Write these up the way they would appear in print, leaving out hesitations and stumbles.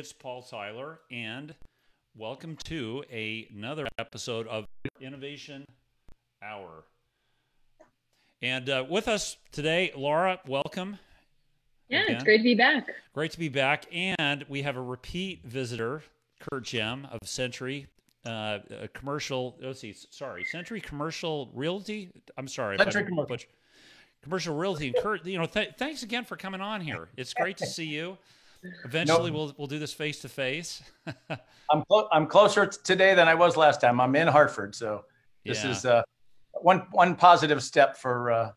it's Paul Tyler, and welcome to another episode of Innovation Hour. And with us today, Laura, welcome. Yeah, again. It's great to be back. Great to be back. And we have a repeat visitor, Curt Gemme of Sentry, a commercial, Sentry Commercial Realty. I'm sorry. Sentry Commercial. Commercial Realty. And Curt, thanks again for coming on here. It's great to see you. Eventually, we'll do this face to face. I'm closer today than I was last time. I'm in Hartford, so this is one positive step for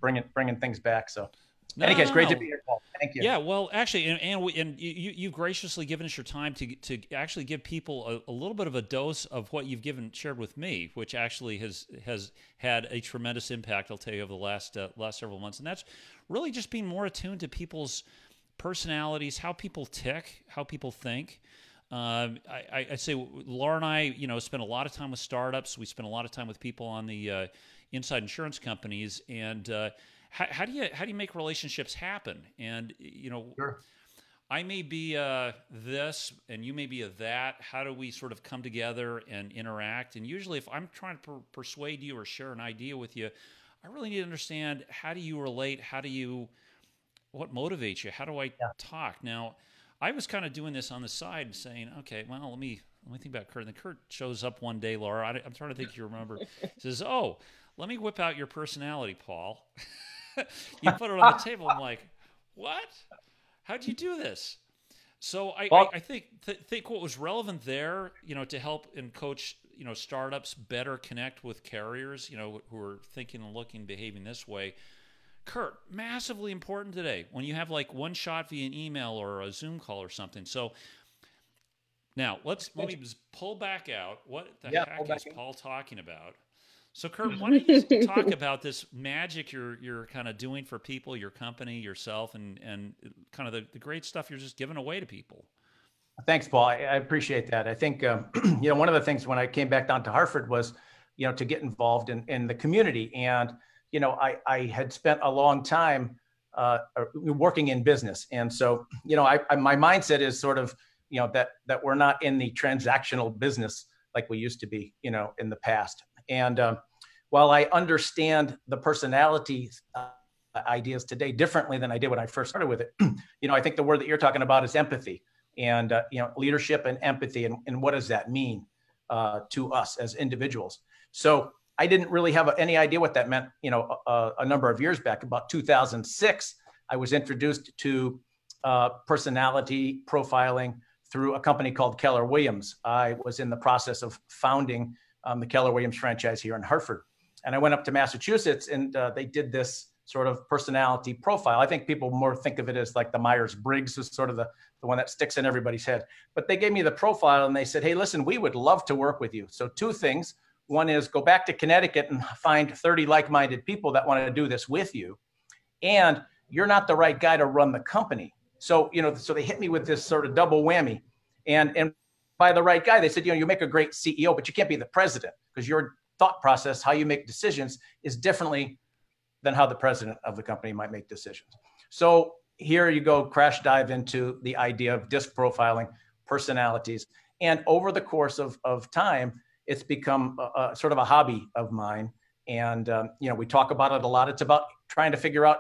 bringing things back. So, anyways, great to be here, Paul. Thank you. Yeah, well, actually, and you've graciously given us your time to actually give people a little bit of a dose of what you've shared with me, which actually has had a tremendous impact. I'll tell you over the last several months, and that's really just being more attuned to people's personalities, how people tick, how people think. I say Laura and I, spend a lot of time with startups. We spend a lot of time with people on the inside insurance companies, and how do you make relationships happen? And Sure. I may be this, and you may be a that. How do we sort of come together and interact? And usually, if I'm trying to persuade you or share an idea with you, I really need to understand, how do you relate? What motivates you? How do I talk? Now, I was kind of doing this on the side, saying, okay, well, let me think about Curt. And then Curt shows up one day, Laura. I'm trying to think if you remember. He says, oh, let me whip out your personality, Paul. You put it on the table. I'm like, what? How'd you do this? So I think what was relevant there, to help and coach, startups better connect with carriers, who are thinking and looking, behaving this way. Curt, massively important today when you have like one shot via an email or a Zoom call or something. So now let me just pull back out. What the heck is Paul talking about? So Curt, why don't you talk about this magic you're kind of doing for people, your company, yourself, and kind of the great stuff you're just giving away to people. Thanks, Paul. I appreciate that. I think, one of the things when I came back down to Hartford was, to get involved in the community. And I had spent a long time working in business. And so, my mindset is sort of, that we're not in the transactional business like we used to be, in the past. And while I understand the personality ideas today differently than I did when I first started with it, I think the word that you're talking about is empathy and, leadership and empathy. And what does that mean to us as individuals? So I didn't really have any idea what that meant, a number of years back. About 2006, I was introduced to personality profiling through a company called Keller Williams. I was in the process of founding the Keller Williams franchise here in Hartford. And I went up to Massachusetts, and they did this sort of personality profile. I think people more think of it as like the Myers-Briggs is sort of the one that sticks in everybody's head. But they gave me the profile, and they said, hey, listen, we would love to work with you. So two things. One is go back to Connecticut and find 30 like-minded people that want to do this with you. And you're not the right guy to run the company. So, so they hit me with this sort of double whammy. And by the right guy, they said, you make a great CEO, but you can't be the president because your thought process, how you make decisions is differently than how the president of the company might make decisions. So here you go, crash dive into the idea of disc profiling personalities. And over the course of time, it's become sort of a hobby of mine. And, we talk about it a lot. It's about trying to figure out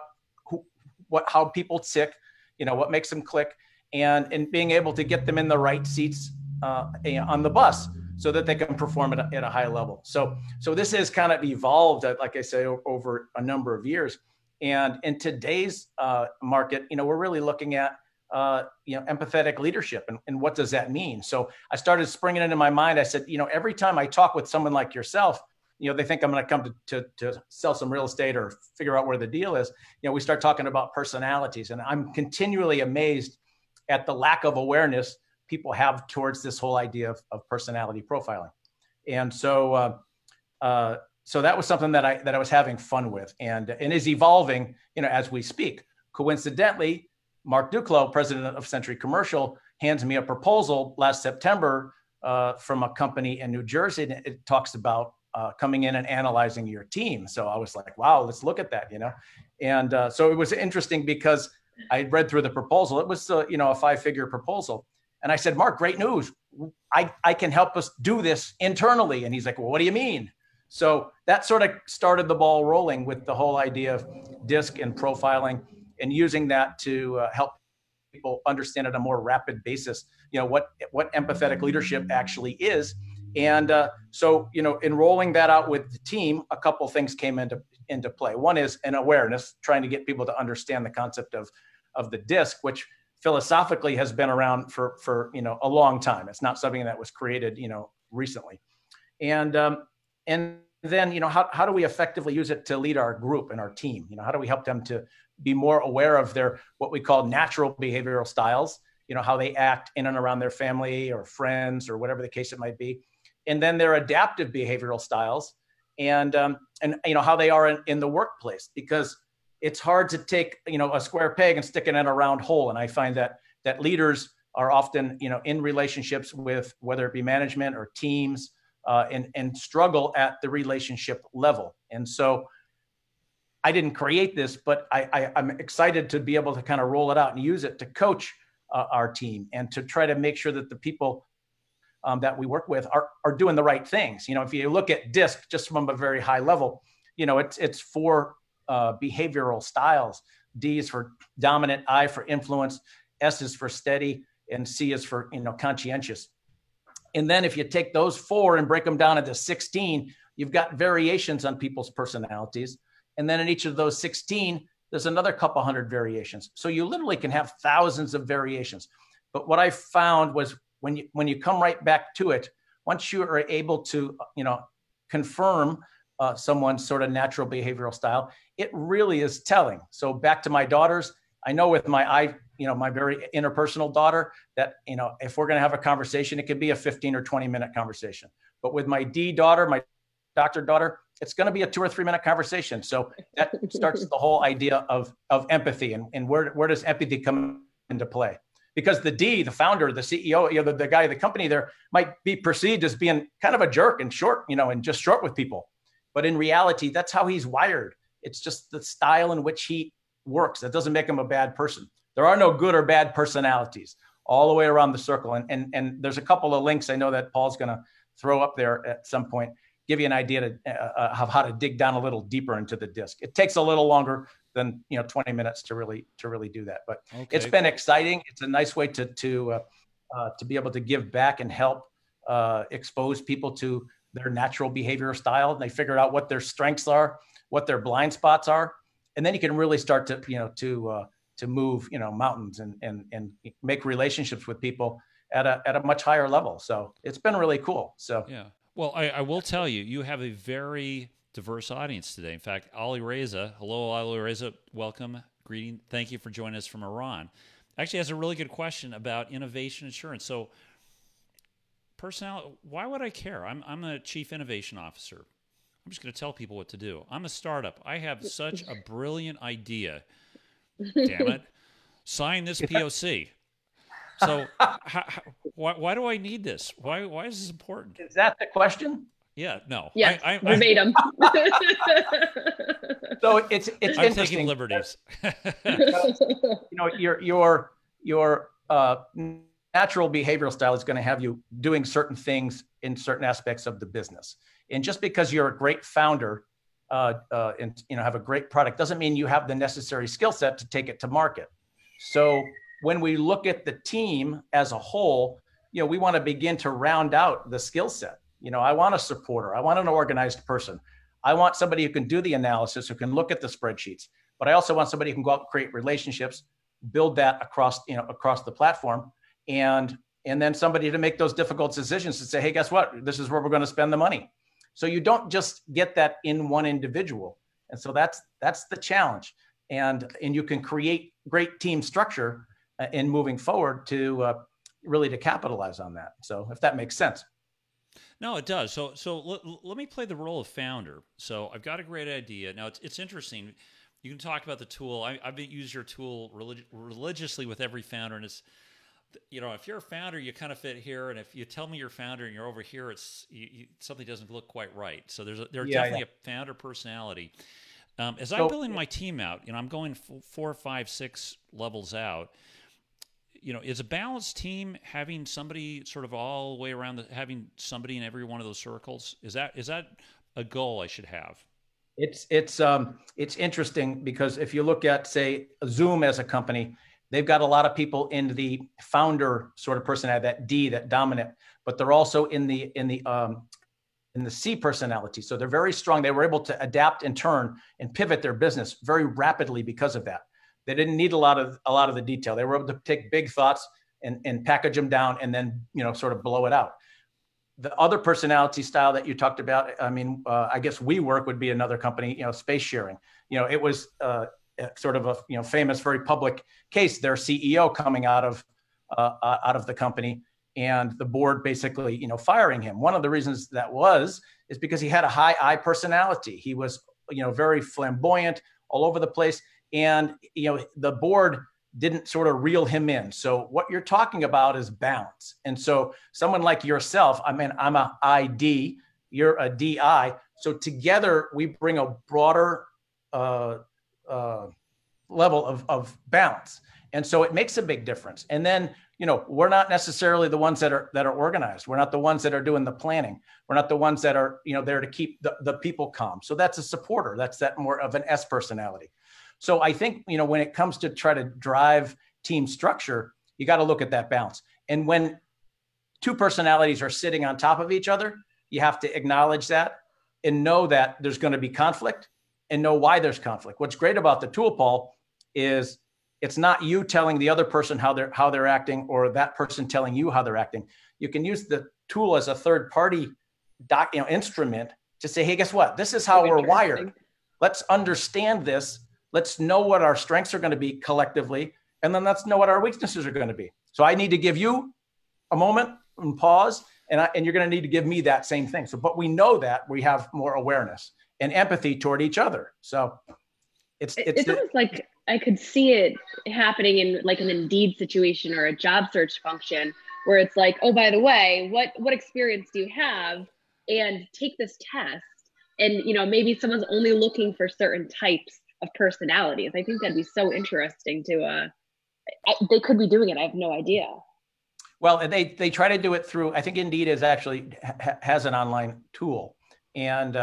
how people tick, what makes them click, and being able to get them in the right seats on the bus so that they can perform at a high level. So this has kind of evolved, like I say, over a number of years. And in today's market, we're really looking at empathetic leadership. And what does that mean? So I started springing into my mind. I said, every time I talk with someone like yourself, they think I'm going to come to sell some real estate or figure out where the deal is. We start talking about personalities, and I'm continually amazed at the lack of awareness people have towards this whole idea of personality profiling. And so that was something that I was having fun with, and is evolving, as we speak. Coincidentally, Mark Duclos, president of Sentry Commercial, hands me a proposal last September from a company in New Jersey. And it talks about coming in and analyzing your team. So I was like, wow, let's look at that, And so it was interesting because I read through the proposal. It was, a 5-figure proposal. And I said, Mark, great news. I can help us do this internally. And he's like, well, what do you mean? So that sort of started the ball rolling with the whole idea of DISC and profiling, and using that to help people understand at a more rapid basis, what empathetic leadership actually is. And so, in rolling that out with the team, a couple things came into play. One is an awareness, trying to get people to understand the concept of the DISC, which philosophically has been around for a long time. It's not something that was created recently. And then how do we effectively use it to lead our group and our team? How do we help them to be more aware of their what we call natural behavioral styles, how they act in and around their family or friends or whatever the case it might be, and then their adaptive behavioral styles, and how they are in the workplace, because it's hard to take a square peg and stick it in a round hole. And I find that leaders are often in relationships with, whether it be management or teams, and struggle at the relationship level. And so I didn't create this, but I'm excited to be able to kind of roll it out and use it to coach our team, and to try to make sure that the people that we work with are doing the right things. If you look at DISC just from a very high level, it's 4 behavioral styles. D is for dominant, I for influence, S is for steady, and C is for conscientious. And then if you take those 4 and break them down into 16, you've got variations on people's personalities. And then in each of those 16, there's another couple hundred variations. So you literally can have thousands of variations. But what I found was when you come right back to it, once you are able to confirm someone's sort of natural behavioral style, it really is telling. So back to my daughters, I know with my very interpersonal daughter that, if we're going to have a conversation, it could be a 15 or 20-minute conversation. But with my D daughter, my doctor daughter, it's going to be a 2 or 3 minute conversation. So that starts the whole idea of empathy, and where does empathy come into play? Because the D, the founder, the CEO, the guy of the company there might be perceived as being kind of a jerk and short, and just short with people. But in reality, that's how he's wired. It's just the style in which he works. That doesn't make him a bad person. There are no good or bad personalities all the way around the circle. And there's a couple of links I know that Paul's going to throw up there at some point, give you an idea of how to dig down a little deeper into the DISC. It takes a little longer than 20 minutes to really do that. But okay. It's been exciting. It's a nice way to be able to give back and help expose people to their natural behavior style. And they figure out what their strengths are, what their blind spots are, and then you can really start to move mountains and make relationships with people at a much higher level. So it's been really cool. So yeah. Well, I will tell you, you have a very diverse audience today. In fact, Ali Reza, hello, Ali Reza, welcome, greeting. Thank you for joining us from Iran. Actually has a really good question about innovation insurance. So personality, why would I care? I'm a chief innovation officer. I'm just going to tell people what to do. I'm a startup. I have such a brilliant idea. Damn it. Sign this POC. So why do I need this? Why is this important? Is that the question? Yeah, no. Yes, verbatim. So it's I'm interesting. taking liberties. Your natural behavioral style is going to have you doing certain things in certain aspects of the business. And just because you're a great founder and have a great product doesn't mean you have the necessary skill set to take it to market. So when we look at the team as a whole, we want to begin to round out the skill set. I want a supporter. I want an organized person. I want somebody who can do the analysis, who can look at the spreadsheets, but I also want somebody who can go out and create relationships, build that across the platform, and then somebody to make those difficult decisions to say, hey, guess what? This is where we're going to spend the money. So you don't just get that in one individual. And so that's the challenge. And you can create great team structure in moving forward to really to capitalize on that. So if that makes sense. No, it does. So let me play the role of founder. So I've got a great idea. Now it's interesting. You can talk about the tool. I've used your tool religiously with every founder, and it's, if you're a founder, you kind of fit here, and if you tell me you're a founder and you're over here, it's something doesn't look quite right. So there's definitely a founder personality. As I'm building my team out, I'm going 4, 5, 6 levels out. is a balanced team having somebody sort of all the way around, having somebody in every one of those circles? Is that a goal I should have? It's interesting because if you look at, say, Zoom as a company, they've got a lot of people in the founder sort of personality, that D, that dominant, but they're also in the C personality. So they're very strong. They were able to adapt and turn and pivot their business very rapidly because of that. They didn't need a lot of the detail. They were able to take big thoughts and package them down and then, sort of blow it out. The other personality style that you talked about, I mean, I guess WeWork would be another company, space sharing. It was sort of a famous, very public case. Their CEO coming out of the company, and the board basically firing him. One of the reasons that is because he had a high I personality. He was very flamboyant, all over the place, and the board didn't sort of reel him in. So what you're talking about is balance. And so someone like yourself, I mean, I'm a ID, you're a DI. So together we bring a broader level of balance. And so it makes a big difference. And then, we're not necessarily the ones that are organized. We're not the ones that are doing the planning. We're not the ones that are, there to keep the people calm. So that's a supporter. That's that more of an S personality. So I think, when it comes to try to drive team structure, you got to look at that balance. And when two personalities are sitting on top of each other, you have to acknowledge that and know that there's going to be conflict and know why there's conflict. What's great about the tool, Paul, is it's not you telling the other person how they're acting or that person telling you how they're acting. You can use the tool as a third party instrument to say, hey, guess what? This is how we're wired. Let's understand this. Let's know what our strengths are going to be collectively, and then let's know what our weaknesses are going to be. So I need to give you a moment and pause, and you're going to need to give me that same thing. So, but we know that we have more awareness and empathy toward each other. So it's almost like I could see it happening in like an Indeed situation or a job search function where it's like, oh, by the way, what experience do you have? And take this test. And, maybe someone's only looking for certain types of personalities. I think that'd be so interesting to, they could be doing it. I have no idea. Well, and they try to do it through, I think Indeed has an online tool. And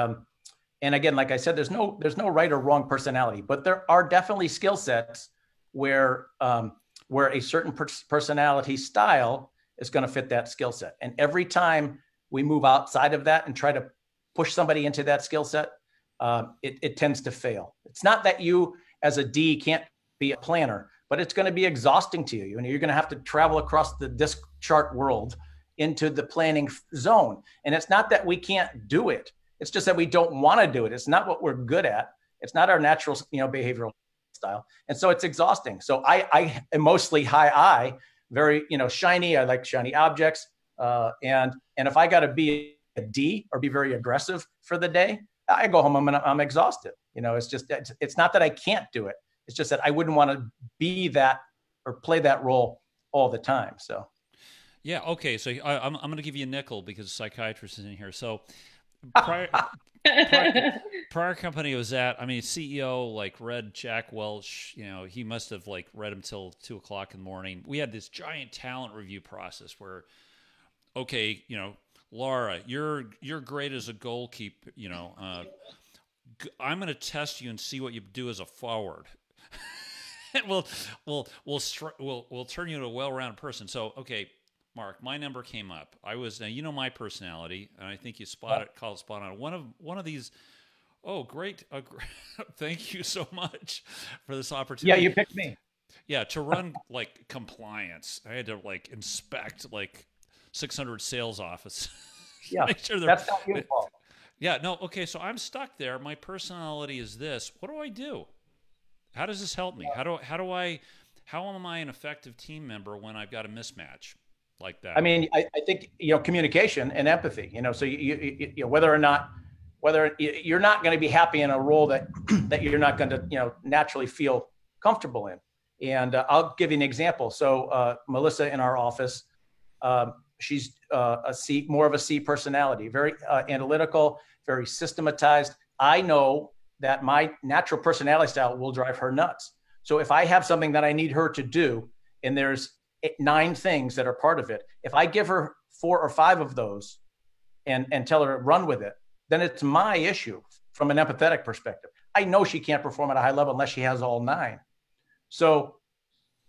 again, like I said, there's no right or wrong personality, but there are definitely skill sets where a certain personality style is going to fit that skill set. And every time we move outside of that and try to push somebody into that skill set, it tends to fail. It's not that you as a D can't be a planner, but it's going to be exhausting to you. And you're going to have to travel across the disc chart world into the planning zone. And it's not that we can't do it. It's just that we don't want to do it. It's not what we're good at. It's not our natural, behavioral style. And so it's exhausting. So I am mostly high I, very, shiny. I like shiny objects. And if I got to be a D or be very aggressive for the day, I go home and I'm exhausted. It's not that I can't do it. It's just that I wouldn't want to be that or play that role all the time. So. Yeah. Okay. So I'm going to give you a nickel because a psychiatrist is in here. So prior company I was at, CEO read Jack Welch, he must have read him till 2:00 in the morning. We had this giant talent review process where, okay, Laura, you're great as a goalkeeper. I'm going to test you and see what you do as a forward. And we'll turn you into a well-rounded person. So, okay, Mark, my number came up. Now my personality, and I think you called it spot on. One of these. Oh, great! Thank you so much for this opportunity. Yeah, you picked me. Yeah, to run compliance, I had to inspect 600 sales office. Yeah, make sure that's not your fault. Yeah, no, okay, so I'm stuck there. My personality is this. What do I do? How does this help me? How am I an effective team member when I've got a mismatch like that? I think communication and empathy. So you whether you're not going to be happy in a role that you're not going to naturally feel comfortable in. And I'll give you an example. So Melissa in our office. She's more of a C personality, very analytical, very systematized. I know that my natural personality style will drive her nuts. So if I have something that I need her to do, and there's 9 things that are part of it. If I give her 4 or 5 of those and tell her to run with it, then it's my issue from an empathetic perspective. I know she can't perform at a high level unless she has all 9. So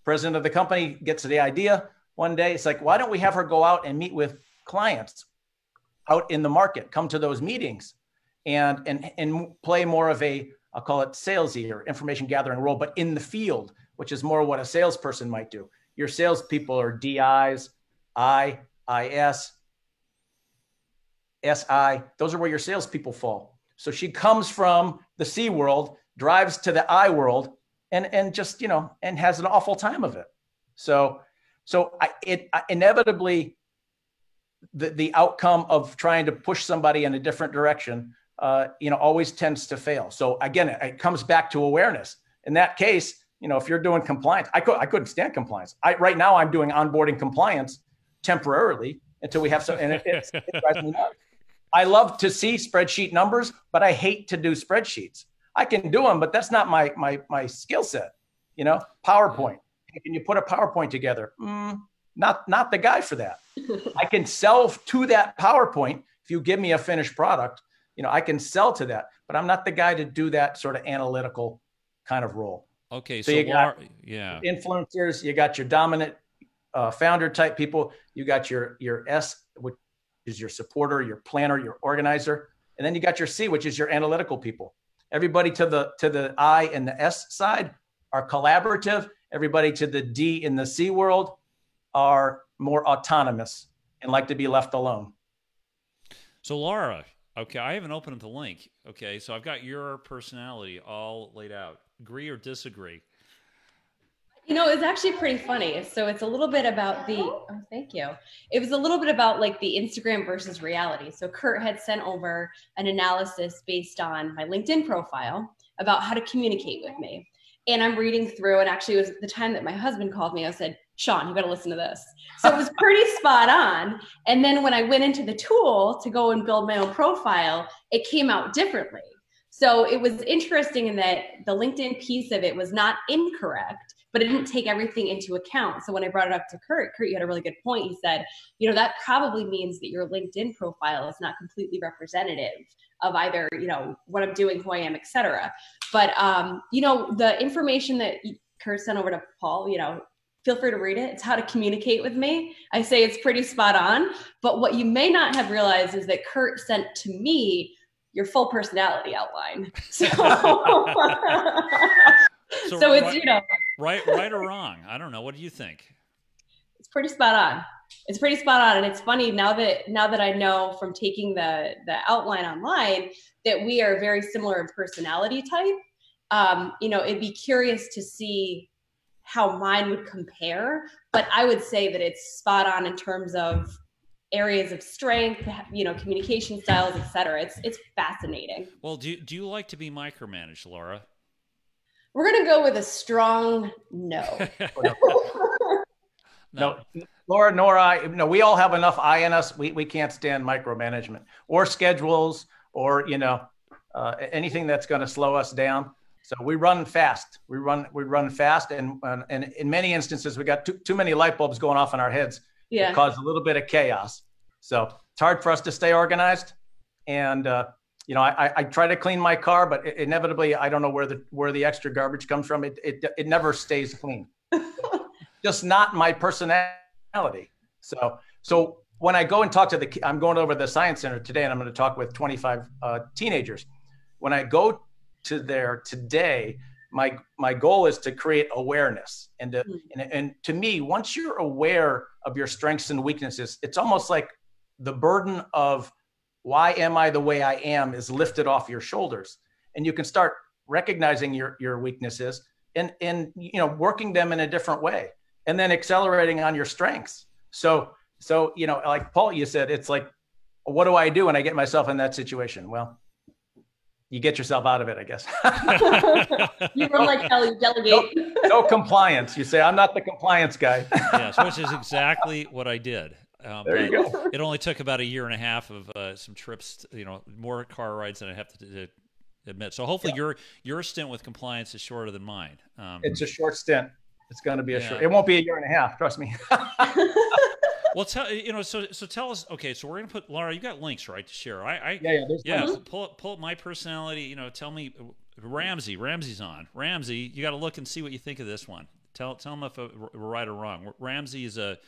president of the company gets the idea one day. It's like, why don't we have her go out and meet with clients out in the market, come to those meetings and play more of a, I'll call it salesy or information gathering role, but in the field, which is more what a salesperson might do. Your salespeople are DIs, IS, SI. Those are where your salespeople fall. So she comes from the C world, drives to the I world, and just, and has an awful time of it. So inevitably, the outcome of trying to push somebody in a different direction, always tends to fail. So again, it comes back to awareness. In that case, if you're doing compliance, I couldn't stand compliance. Right now I'm doing onboarding compliance temporarily until we have some, and it drives me nuts. I love to see spreadsheet numbers, but I hate to do spreadsheets. I can do them, but that's not my skill set. PowerPoint. Can you put a PowerPoint together? Not the guy for that. I can sell to that PowerPoint if you give me a finished product. I can sell to that, but I'm not the guy to do that sort of analytical kind of role. Okay, so you got influencers, you got your dominant founder type people, you got your S, which is your supporter, your planner, your organizer, and then you got your C, which is your analytical people. Everybody to the I and the S side are collaborative. Everybody to the D in the C world are more autonomous and like to be left alone. So Laura, okay, I haven't opened up the link. Okay, so I've got your personality all laid out. Agree or disagree? It's actually pretty funny. So it's a little bit about thank you. It was a little bit about like the Instagram versus reality. So Curt had sent over an analysis based on my LinkedIn profile about how to communicate with me. And I'm reading through, and actually it was the time that my husband called me. I said, Sean, you got to listen to this. So it was pretty spot on. And then when I went into the tool to go and build my own profile, it came out differently. So it was interesting in that the LinkedIn piece of it was not incorrect, but it didn't take everything into account. So when I brought it up to Curt, you had a really good point. He said, that probably means that your LinkedIn profile is not completely representative of either, what I'm doing, who I am, et cetera. But, the information that Curt sent over to Paul, feel free to read it. It's how to communicate with me. I say it's pretty spot on. But what you may not have realized is that Curt sent to me your full personality outline. So, so it's, right or wrong. I don't know. What do you think? It's pretty spot on. It's pretty spot on. And it's funny now that I know from taking the outline online that we are very similar in personality type. It'd be curious to see how mine would compare, but I would say that it's spot on in terms of areas of strength, communication styles, et cetera. It's fascinating. Well, do you like to be micromanaged, Laura? We're going to go with a strong no. No, Laura nor I, we all have enough I in us. We can't stand micromanagement or schedules or, anything that's going to slow us down. So we run fast. We run fast. And in many instances, we got too many light bulbs going off in our heads. Yeah. It caused a little bit of chaos. So it's hard for us to stay organized. And, I try to clean my car, but inevitably I don't know where the extra garbage comes from. It never stays clean. Just not my personality. So when I go and talk to I'm going over to the Science Center today, and I'm going to talk with 25 teenagers. When I go to there today, my goal is to create awareness. And to me, once you're aware of your strengths and weaknesses, it's almost like the burden of why am I the way I am is lifted off your shoulders, and you can start recognizing your weaknesses and working them in a different way, and then accelerating on your strengths. So like Paul, you said, it's like, what do I do when I get myself in that situation? Well, you get yourself out of it, I guess. You run like hell, you delegate. No compliance. You say, I'm not the compliance guy. Yes, which is exactly what I did. There you go. It only took about a year and a half of some trips, more car rides than I have to admit. So hopefully your stint with compliance is shorter than mine. It's a short stint. It's going to be a short. It won't be a year and a half. Trust me. Well, so tell us. Okay, so we're gonna put Laura. You got links, right, to share? Pull up my personality. Tell me, Ramsey's on. Ramsey, you got to look and see what you think of this one. Tell him if we're right or wrong. Ramsey is a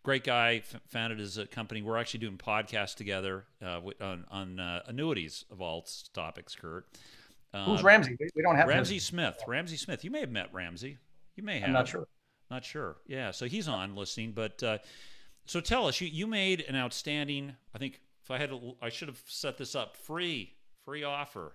great guy. Founded his company. We're actually doing podcasts together on annuities of all topics. Kurt. Who's Ramsey? We don't have Ramsey Smith. Ramsey Smith. You may have met Ramsey. You may have. I'm not sure. Not sure. Yeah. So he's on listening, but. So tell us, you made an outstanding. I think I should have set this up. Free offer.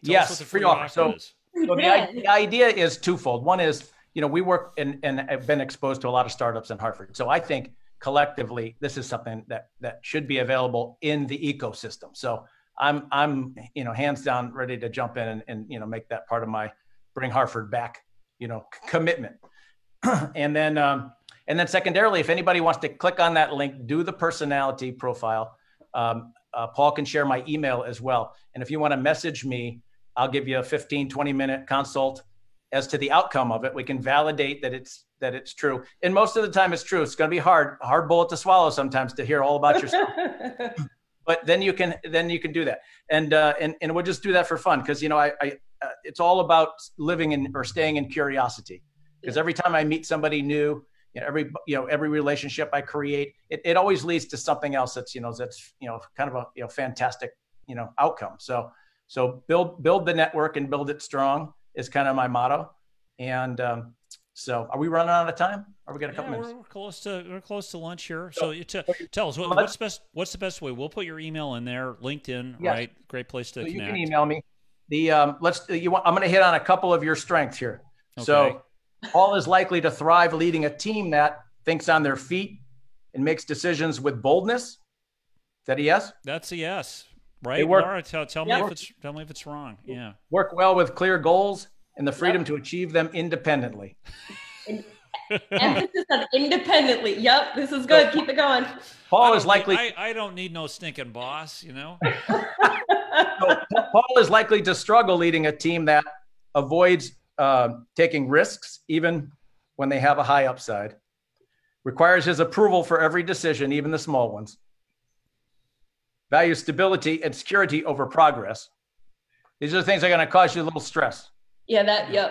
Tell us what the free offer. So the idea is twofold. One is, we work and have been exposed to a lot of startups in Hartford. So I think collectively, this is something that should be available in the ecosystem. So I'm hands down ready to jump in and make that part of my Bring Hartford Back, commitment. And then secondarily, if anybody wants to click on that link, do the personality profile. Paul can share my email as well. And if you want to message me, I'll give you a 15, 20-minute consult as to the outcome of it. We can validate that it's true. And most of the time it's true. It's going to be hard bullet to swallow sometimes to hear all about yourself. But then you can do that. And we'll just do that for fun. Cause it's all about living or staying in curiosity. Because every time I meet somebody new, every relationship I create, it always leads to something else that's kind of a fantastic outcome. So build the network and build it strong is kind of my motto. And so are we running out of time? Are we got a couple minutes? We're close to lunch here. So tell us what's the best way? We'll put your email in there, LinkedIn, yes. Right? Great place to connect. You can email me. I'm going to hit on a couple of your strengths here. Okay. So Paul is likely to thrive leading a team that thinks on their feet and makes decisions with boldness. Is that a yes? That's a yes, right? Laura, tell me if it's wrong. Yeah. Work well with clear goals and the freedom to achieve them independently. Emphasis on independently. Yep, this is good. Keep it going. Paul is likely. I don't need no stinking boss. Paul is likely to struggle leading a team that avoids taking risks, even when they have a high upside, requires his approval for every decision, even the small ones, values stability and security over progress. These are the things that are going to cause you a little stress. Yeah.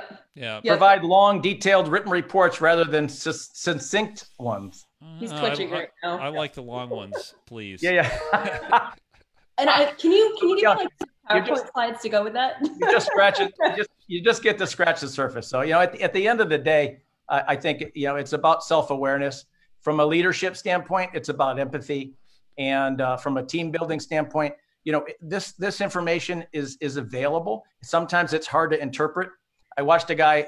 Provide long, detailed written reports rather than succinct ones. He's twitching right now. I like the long ones, please. Yeah. And can you give me like PowerPoint slides to go with that? You just scratch it. You just get to scratch the surface. So, at the end of the day, I think, it's about self-awareness. From a leadership standpoint, it's about empathy. And from a team building standpoint, this information is available. Sometimes it's hard to interpret. I watched a guy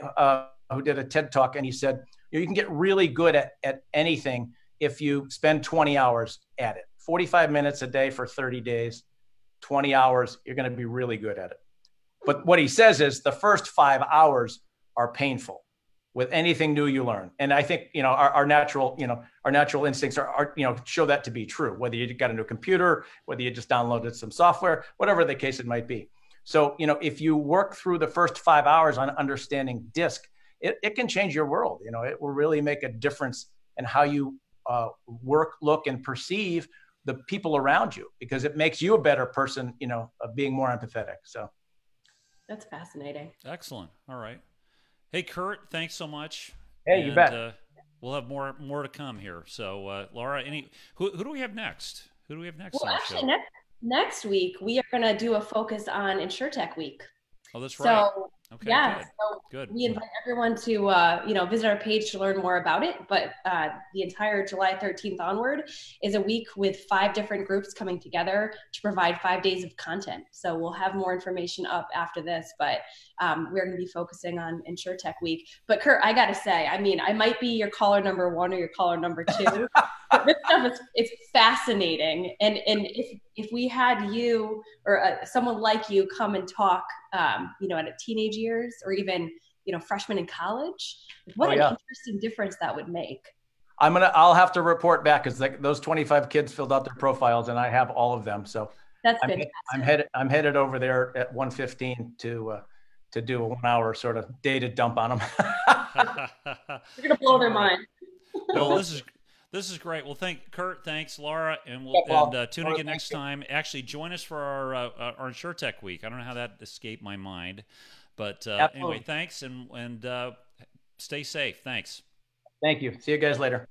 who did a TED Talk, and he said, you can get really good at anything if you spend 20 hours at it. 45 minutes a day for 30 days, 20 hours, you're going to be really good at it. But what he says is the first 5 hours are painful with anything new you learn. And I think, our natural instincts are show that to be true, whether you got a new computer, whether you just downloaded some software, whatever the case it might be. So, if you work through the first 5 hours on understanding DISC, it can change your world. It will really make a difference in how you work, look, and perceive the people around you, because it makes you a better person, of being more empathetic. So that's fascinating. Excellent. All right. Hey, Kurt, thanks so much. Hey, you bet. We'll have more to come here. So, Laura, who do we have next? Who do we have next on the show? Next week, we are going to do a focus on InsurTech Week. Oh, that's right. So, okay, yeah, good. We invite everyone to, visit our page to learn more about it. But the entire July 13th onward is a week with 5 different groups coming together to provide 5 days of content. So we'll have more information up after this, but we're going to be focusing on InsurTech Week. But Kurt, I got to say, I might be your caller number 1 or your caller number 2. But this stuff it's fascinating. And if we had you or someone like you come and talk, at a teenage years or even, freshman in college, what an interesting difference that would make. I'll have to report back because those 25 kids filled out their profiles and I have all of them. So that's fantastic. I'm headed over there at 1:15 to do a 1 hour sort of data dump on them. You're gonna blow their mind. Well, this is great. Well, Curt, thanks, Laura, and tune in again next time. Actually, join us for our InsurTech Week. I don't know how that escaped my mind, but anyway, thanks, and stay safe. Thanks. Thank you. See you guys later.